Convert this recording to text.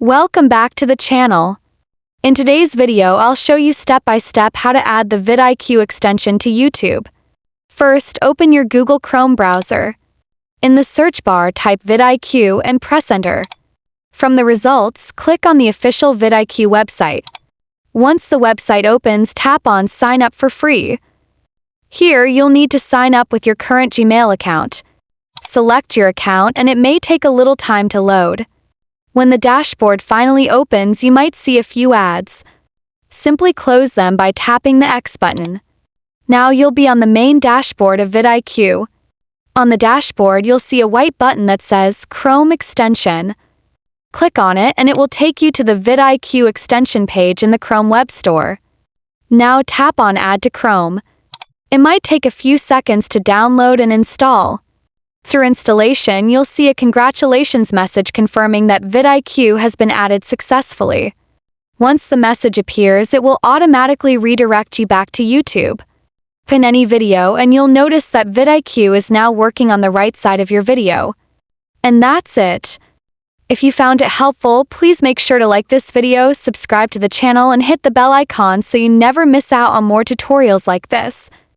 Welcome back to the channel. In today's video, I'll show you step by step how to add the VidIQ extension to YouTube. First, open your Google Chrome browser. In the search bar, type VidIQ and press enter. From the results, click on the official VidIQ website. Once the website opens, tap on Sign Up for Free. Here, you'll need to sign up with your current Gmail account. Select your account and it may take a little time to load. When the dashboard finally opens, you might see a few ads. Simply close them by tapping the X button. Now you'll be on the main dashboard of VidIQ. On the dashboard, you'll see a white button that says Chrome Extension. Click on it and it will take you to the VidIQ extension page in the Chrome Web Store. Now tap on Add to Chrome. It might take a few seconds to download and install. Through installation, you'll see a congratulations message confirming that VidIQ has been added successfully. Once the message appears, it will automatically redirect you back to YouTube. Pin any video and you'll notice that VidIQ is now working on the right side of your video. And that's it. If you found it helpful, please make sure to like this video, subscribe to the channel, and hit the bell icon so you never miss out on more tutorials like this.